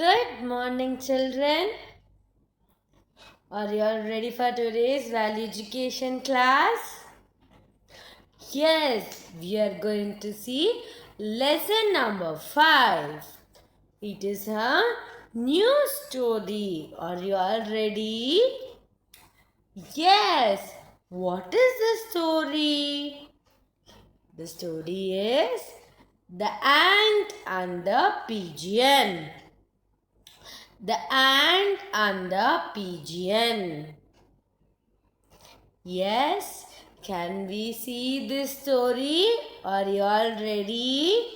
Good morning, children. Are you all ready for today's value education class? Yes, we are going to see lesson number 5. It is a new story. Are you all ready? Yes. What is the story? The story is The Ant and the Pigeon. The Ant and the Pigeon. Yes, can we see this story? Are you all ready?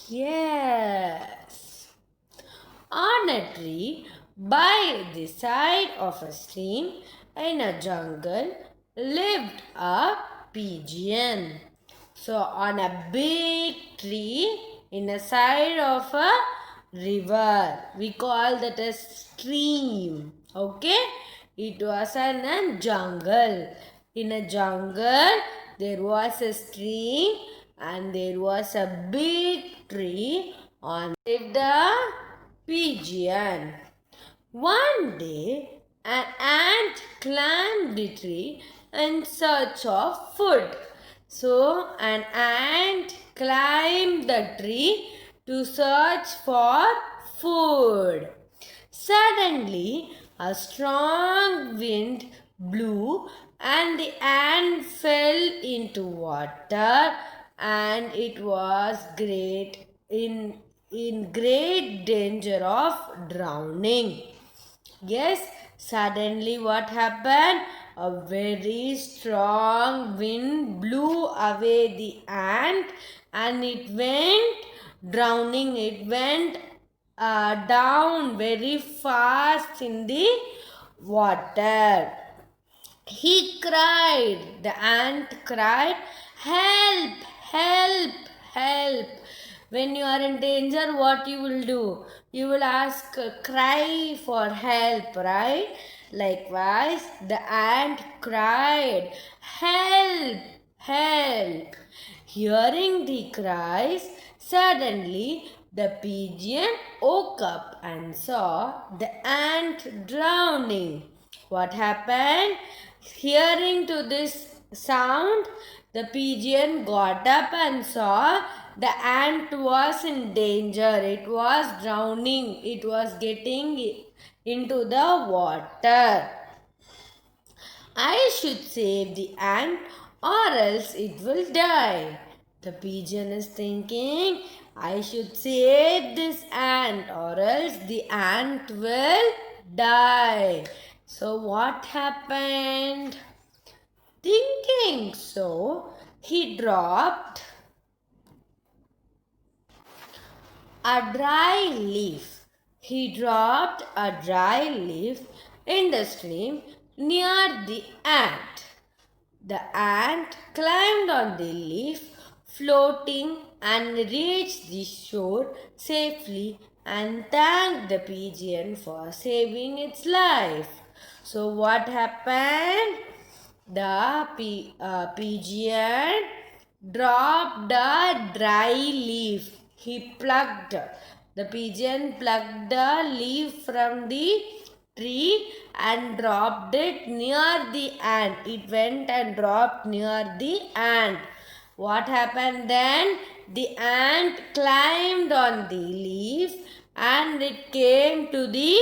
Yes. On a tree by the side of a stream in a jungle lived a pigeon. So, on a big tree in the side of a river, we call that a stream. Okay, it was in a jungle. In a jungle, there was a stream and there was a big tree on the pigeon. One day, an ant climbed the tree in search of food. So, an ant climbed the tree to search for food. Suddenly, a strong wind blew and the ant fell into water and it was in great danger of drowning. Yes, suddenly what happened? A very strong wind blew away the ant and it went drowning. It went down very fast in the water. He cried, the ant cried, "Help! Help! Help!" When you are in danger, what you will do? You will ask, cry for help, right? Likewise, the ant cried, "Help! Help!" Hearing the cries, suddenly the pigeon woke up and saw the ant drowning. What happened? Hearing to this sound, the pigeon got up and saw the ant was in danger. It was drowning. It was getting into the water. I should save the ant or else it will die. The pigeon is thinking, I should save this ant or else the ant will die. So, what happened? Thinking so, he dropped a dry leaf. He dropped a dry leaf in the stream near the ant. The ant climbed on the leaf, floating, and reached the shore safely and thanked the pigeon for saving its life. So, what happened? The pigeon dropped a dry leaf. He plucked. The pigeon plucked the leaf from the tree and dropped it near the ant. It went and dropped near the ant. What happened then? The ant climbed on the leaf and it came to the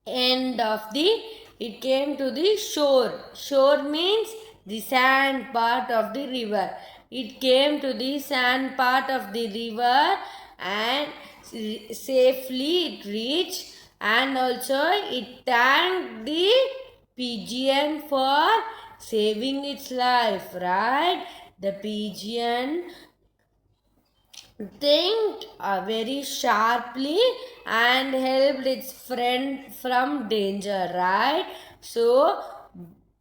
end of the it came to the shore means the sand part of the river. It came to the sand part of the river and safely it reached and also it thanked the pigeon for saving its life, right? The pigeon think very sharply and helped its friend from danger, right? So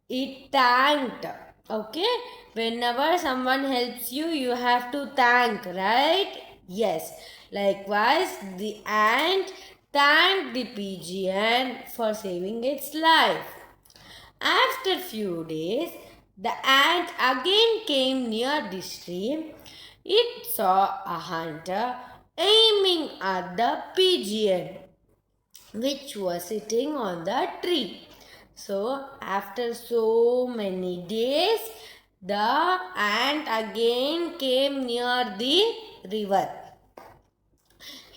it thanked. Okay, whenever someone helps you, you have to thank, right? Yes. Likewise, the ant thanked the pigeon for saving its life. After few days, the ant again came near the stream. It saw a hunter aiming at the pigeon which was sitting on the tree. So, after so many days, the ant again came near the river.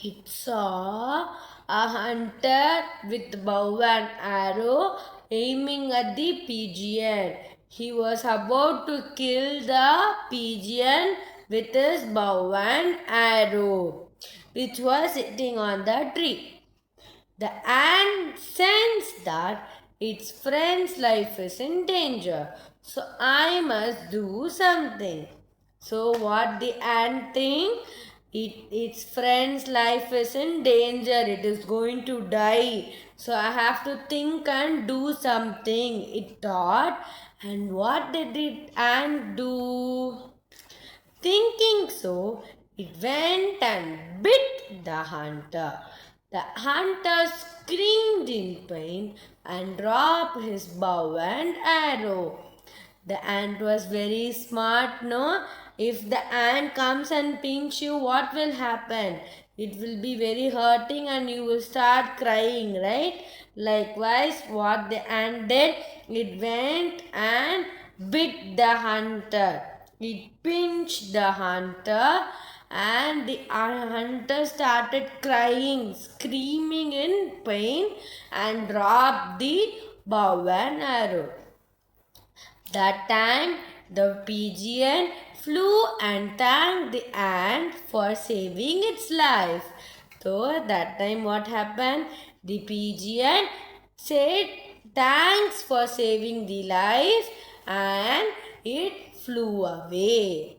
It saw a hunter with bow and arrow aiming at the pigeon. He was about to kill the pigeon with his bow and arrow, which was sitting on the tree. The ant sensed that its friend's life is in danger. So I must do something. So what the ant think? Its friend's life is in danger. It is going to die. So I have to think and do something. It thought. And what did the ant do? Thinking so, it went and bit the hunter. The hunter screamed in pain and dropped his bow and arrow. The ant was very smart, no? If the ant comes and pinch you, what will happen? It will be very hurting and you will start crying, right? Likewise, what the ant did, it went and bit the hunter. It pinched the hunter and the hunter started crying, screaming in pain and dropped the bow and arrow. That time the pigeon flew and thanked the ant for saving its life. So that time what happened? The pigeon said thanks for saving the life and it flew away.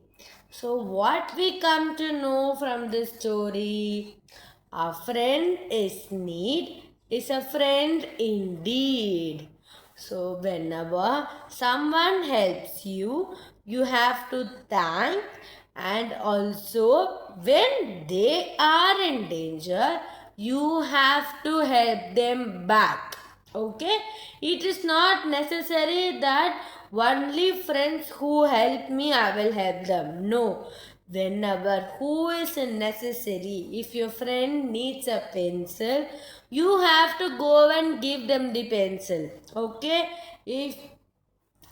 So what we come to know from this story? A friend is need is a friend indeed. So whenever someone helps you, you have to thank, and also when they are in danger, you have to help them back. Okay? It is not necessary that only friends who help me, I will help them. No. Whenever who is necessary, if your friend needs a pencil, you have to go and give them the pencil. Okay? If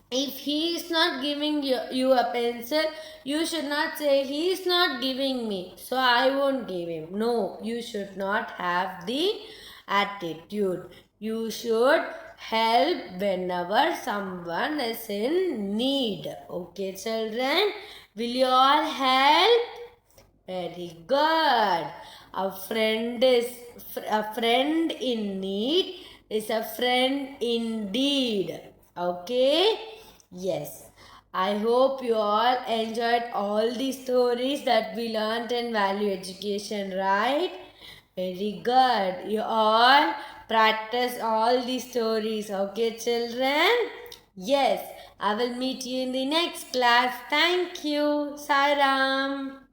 he is not giving you a pencil, you should not say he is not giving me, so I won't give him. No, you should not have the attitude. You should help whenever someone is in need. Okay, children, will you all help? Very good. A friend in need is a friend indeed. Okay? Yes. I hope you all enjoyed all the stories that we learned in value education, right? Very good. You all practice all the stories, okay, children? Yes. I will meet you in the next class. Thank you. Sairam.